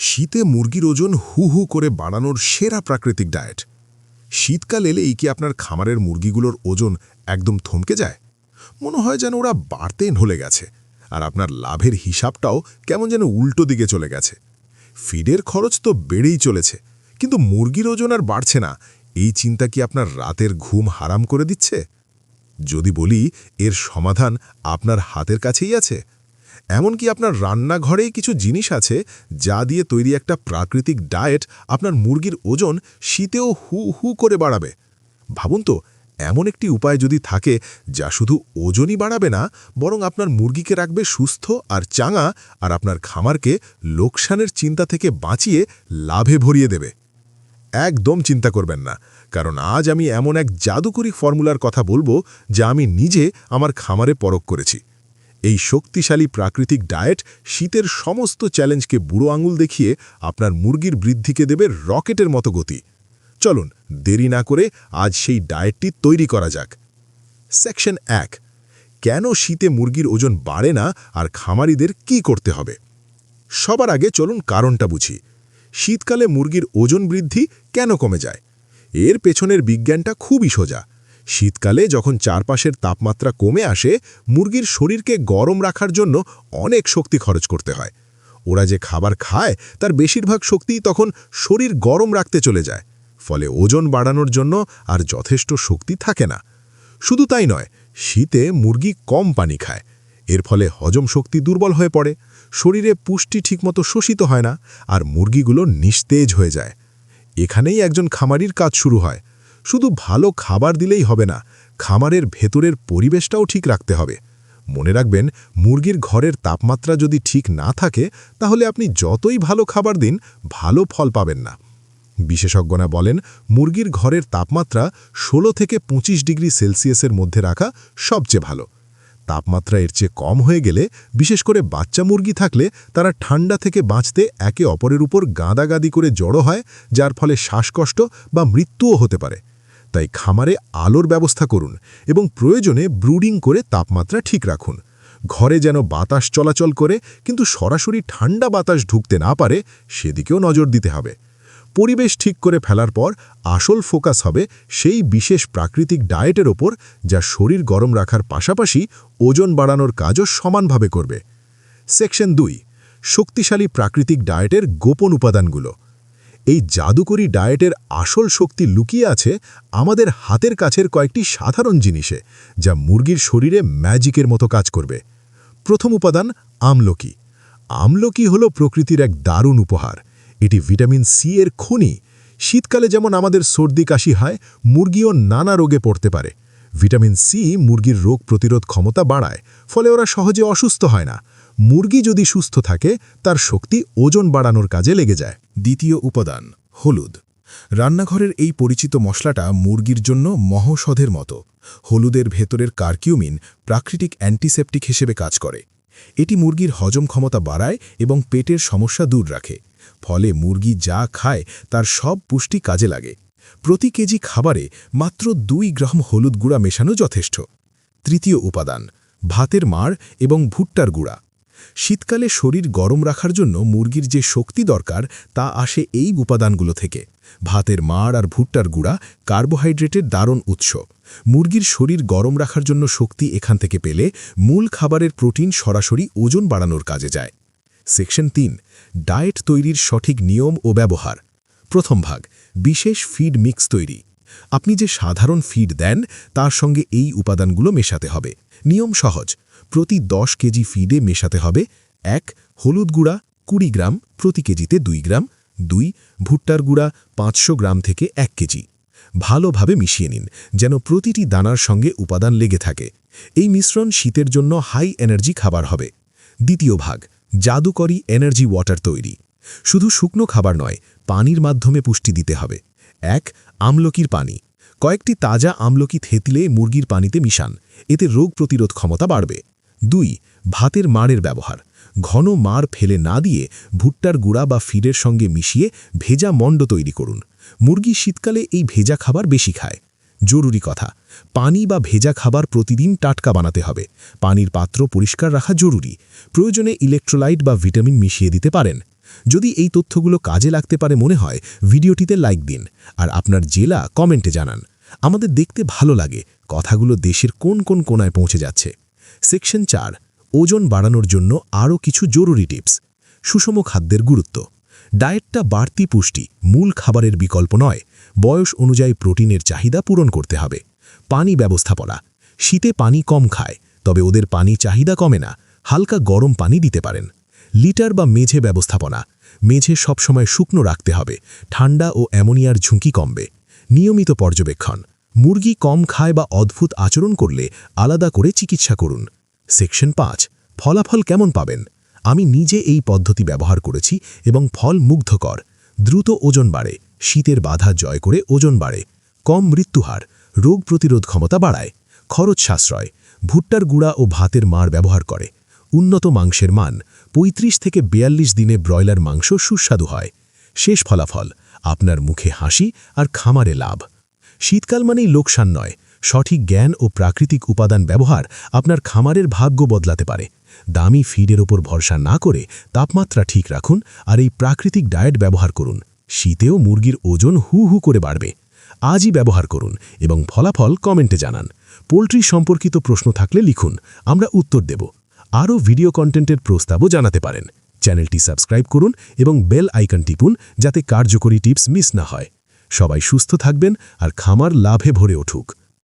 শীতে মুরগির ওজন হু হু করে বাড়ানোর সেরা প্রাকৃতিক ডায়েট। শীতকাল এলেই কি আপনার খামারের মুরগিগুলোর ওজন একদম থমকে যায়? মনে হয় যেন ওরা বাড়তেই ঢলে গেছে, আর আপনার লাভের হিসাবটাও কেমন যেন উল্টো দিকে চলে গেছে। ফিডের খরচ তো বেড়েই চলেছে, কিন্তু মুরগির ওজন আর বাড়ছে না। এই চিন্তা কি আপনার রাতের ঘুম হারাম করে দিচ্ছে? যদি বলি এর সমাধান আপনার হাতের কাছেই আছে। এমনকি আপনার রান্নাঘরেই কিছু জিনিস আছে যা দিয়ে তৈরি একটা প্রাকৃতিক ডায়েট আপনার মুরগির ওজন শীতেও হু হু করে বাড়াবে। ভাবুন তো, এমন একটি উপায় যদি থাকে যা শুধু ওজনই বাড়াবে না, বরং আপনার মুরগিকে রাখবে সুস্থ আর চাঙা, আর আপনার খামারকে লোকসানের চিন্তা থেকে বাঁচিয়ে লাভে ভরিয়ে দেবে। একদম চিন্তা করবেন না, কারণ আজ আমি এমন এক জাদুকরী ফর্মুলার কথা বলবো যা আমি নিজে আমার খামারে পরখ করেছি। এই শক্তিশালী প্রাকৃতিক ডায়েট শীতের সমস্ত চ্যালেঞ্জকে বুড়ো আঙুল দেখিয়ে আপনার মুরগির বৃদ্ধিকে দেবে রকেটের মতো গতি। চলুন দেরি না করে আজ সেই ডায়েটটি তৈরি করা যাক। সেকশন 1, কেন শীতে মুরগির ওজন বাড়ে না আর খামারিদের কি করতে হবে। সবার আগে চলুন কারণটা বুঝি। শীতকালে মুরগির ওজন বৃদ্ধি কেন কমে যায়? এর পেছনের বিজ্ঞানটা খুবই সোজা। শীতকালে যখন চারপাশের তাপমাত্রা কমে আসে, মুরগির শরীরকে গরম রাখার জন্য অনেক শক্তি খরচ করতে হয়। ওরা যে খাবার খায় তার বেশিরভাগ শক্তিই তখন শরীর গরম রাখতে চলে যায়, ফলে ওজন বাড়ানোর জন্য আর যথেষ্ট শক্তি থাকে না। শুধু তাই নয়, শীতে মুরগি কম পানি খায়। এর ফলে হজম শক্তি দুর্বল হয়ে পড়ে, শরীরে পুষ্টি ঠিকমতো শোষিত হয় না, আর মুরগিগুলো নিস্তেজ হয়ে যায়। এখানেই একজন খামারির কাজ শুরু হয়। শুধু ভালো খাবার দিলেই হবে না, খামারের ভেতরের পরিবেশটাও ঠিক রাখতে হবে। মনে রাখবেন, মুরগির ঘরের তাপমাত্রা যদি ঠিক না থাকে, তাহলে আপনি যতই ভালো খাবার দিন, ভালো ফল পাবেন না। বিশেষজ্ঞরা বলেন, মুরগির ঘরের তাপমাত্রা 16 থেকে 25 ডিগ্রি সেলসিয়াসের মধ্যে রাখা সবচেয়ে ভালো। তাপমাত্রা এর চেয়ে কম হয়ে গেলে, বিশেষ করে বাচ্চা মুরগি থাকলে, তারা ঠান্ডা থেকে বাঁচতে একে অপরের উপর গাদাগাদি করে জড়ো হয়, যার ফলে শ্বাসকষ্ট বা মৃত্যুও হতে পারে। তাই খামারে আলোর ব্যবস্থা করুন এবং প্রয়োজনে ব্রুডিং করে তাপমাত্রা ঠিক রাখুন। ঘরে যেন বাতাস চলাচল করে, কিন্তু সরাসরি ঠান্ডা বাতাস ঢুকতে না পারে, সেদিকেও নজর দিতে হবে। পরিবেশ ঠিক করে ফেলার পর আসল ফোকাস হবে সেই বিশেষ প্রাকৃতিক ডায়েটের ওপর, যা শরীর গরম রাখার পাশাপাশি ওজন বাড়ানোর কাজও সমানভাবে করবে। সেকশন 2, শক্তিশালী প্রাকৃতিক ডায়েটের গোপন উপাদানগুলো। এই জাদুকরী ডায়েটের আসল শক্তি লুকিয়ে আছে আমাদের হাতের কাছের কয়েকটি সাধারণ জিনিসে, যা মুরগির শরীরে ম্যাজিকের মতো কাজ করবে। প্রথম উপাদান আমলকি। আমলকি হল প্রকৃতির এক দারুণ উপহার। এটি ভিটামিন সি এর খনি। শীতকালে যেমন আমাদের সর্দি কাশি হয়, মুরগিও নানা রোগে পড়তে পারে। ভিটামিন সি মুরগির রোগ প্রতিরোধ ক্ষমতা বাড়ায়, ফলে ওরা সহজে অসুস্থ হয় না। মুরগি যদি সুস্থ থাকে, তার শক্তি ওজন বাড়ানোর কাজে লেগে যায়। দ্বিতীয় উপাদান হলুদ। রান্নাঘরের এই পরিচিত মশলাটা মুরগির জন্য মহৌষধের মতো। হলুদের ভেতরের কার্কিউমিন প্রাকৃতিক অ্যান্টিসেপটিক হিসেবে কাজ করে। এটি মুরগির হজম ক্ষমতা বাড়ায় এবং পেটের সমস্যা দূর রাখে। ফলে মুরগি যা খায় তার সব পুষ্টি কাজে লাগে। প্রতি কেজি খাবারে মাত্র 2 গ্রাম হলুদ গুঁড়া মেশানো যথেষ্ট। তৃতীয় উপাদান ভাতের মাড় এবং ভুট্টার গুঁড়া। শীতকালে শরীর গরম রাখার জন্য মুরগির যে শক্তি দরকার, তা আসে এই উপাদানগুলো থেকে। ভাতের মাড় আর ভুট্টার গুঁড়া কার্বোহাইড্রেটের দারুণ উৎস। মুরগির শরীর গরম রাখার জন্য শক্তি এখান থেকে পেলে মূল খাবারের প্রোটিন সরাসরি ওজন বাড়ানোর কাজে যায়। সেকশন 3, ডায়েট তৈরির সঠিক নিয়ম ও ব্যবহার। প্রথম ভাগ, বিশেষ ফিড মিক্স তৈরি। আপনি যে সাধারণ ফিড দেন, তার সঙ্গে এই উপাদানগুলো মেশাতে হবে। নিয়ম সহজ, প্রতি 10 কেজি ফিডে মেশাতে হবে 1 হলুদ গুঁড়া 20 গ্রাম, প্রতি কেজিতে 2 গ্রাম। 2 ভুট্টার গুঁড়া 500 গ্রাম থেকে 1 কেজি। ভালোভাবে মিশিয়ে নিন, যেন প্রতিটি দানার সঙ্গে উপাদান লেগে থাকে। এই মিশ্রণ শীতের জন্য হাই এনার্জি খাবার হবে। দ্বিতীয় ভাগ, জাদুকরী এনার্জি ওয়াটার তৈরি। শুধু শুকনো খাবার নয়, পানির মাধ্যমে পুষ্টি দিতে হবে। 1 আমলকির পানি। কয়েকটি তাজা আমলকি থেতলে মুরগির পানিতে মিশান, এতে রোগ প্রতিরোধ ক্ষমতা বাড়বে। 2 ভাতের মাড়ের ব্যবহার। ঘন মাড় ফেলে না দিয়ে ভুট্টার গুঁড়া বা ফিডের সঙ্গে মিশিয়ে ভেজা মণ্ড তৈরি করুন। মুরগি শীতকালে এই ভেজা খাবার বেশি খায়। জরুরি কথা, পানি বা ভেজা খাবার প্রতিদিন টাটকা বানাতে হবে। পানির পাত্র পরিষ্কার রাখা জরুরি। প্রয়োজনে ইলেকট্রোলাইট বা ভিটামিন মিশিয়ে দিতে পারেন। যদি এই তথ্যগুলো কাজে লাগতে পারে মনে হয় ভিডিওটিতে লাইক দিন আর আপনার জেলা কমেন্টে জানান। আমাদের দেখতে ভালো লাগে কথাগুলো দেশের কোন কোন কোণায় পৌঁছে যাচ্ছে। সেকশন 4, ওজন বাড়ানোর জন্য আরও কিছু জরুরি টিপস। সুষম খাদ্যের গুরুত্ব। ডায়েটটা বাড়তি পুষ্টি, মূল খাবারের বিকল্প নয়। বয়স অনুযায়ী প্রোটিনের চাহিদা পূরণ করতে হবে। পানি ব্যবস্থাপনা। শীতে পানি কম খায়, তবে ওদের পানি চাহিদা কমে না। হালকা গরম পানি দিতে পারেন। লিটার বা মেঝে ব্যবস্থাপনা। মেঝে সবসময় শুকনো রাখতে হবে, ঠান্ডা ও অ্যামোনিয়ার ঝুঁকি কমবে। নিয়মিত পর্যবেক্ষণ। মুরগি কম খায় বা অদ্ভুত আচরণ করলে আলাদা করে চিকিৎসা করুন। সেকশন 5, ফলাফল কেমন পাবেন। আমি নিজে এই পদ্ধতি ব্যবহার করেছি এবং ফল মুগ্ধকর। দ্রুত ওজন বাড়ে, শীতের বাধা জয় করে ওজন বাড়ে। কম মৃত্যুহার, রোগ প্রতিরোধ ক্ষমতা বাড়ায়। খরচ সাশ্রয়, ভুট্টার গুঁড়া ও ভাতের মাড় ব্যবহার করে। উন্নত মাংসের মান, 35 থেকে 42 দিনে ব্রয়লার মাংস সুস্বাদু হয়। শেষ ফলাফল, আপনার মুখে হাসি আর খামারে লাভ। শীতকাল মানেই লোকসান নয়, সঠিক জ্ঞান ও প্রাকৃতিক উপাদান ব্যবহার আপনার খামারের ভাগ্য বদলাতে পারে। দামি ফিডের ওপর ভরসা না করে তাপমাত্রা ঠিক রাখুন আর এই প্রাকৃতিক ডায়েট ব্যবহার করুন। শীতেও মুরগির ওজন হু হু করে বাড়বে। আজই ব্যবহার করুন এবং ফলাফল কমেন্টে জানান। পোলট্রি সম্পর্কিত প্রশ্ন থাকলে লিখুন, আমরা উত্তর দেব। আরও ভিডিও কন্টেন্টের প্রস্তাবও জানাতে পারেন। চ্যানেলটি সাবস্ক্রাইব করুন এবং বেল আইকন টিপুন যাতে কার্যকরী টিপস মিস না হয়। সবাই সুস্থ থাকবেন আর খামার লাভে ভরে উঠুক।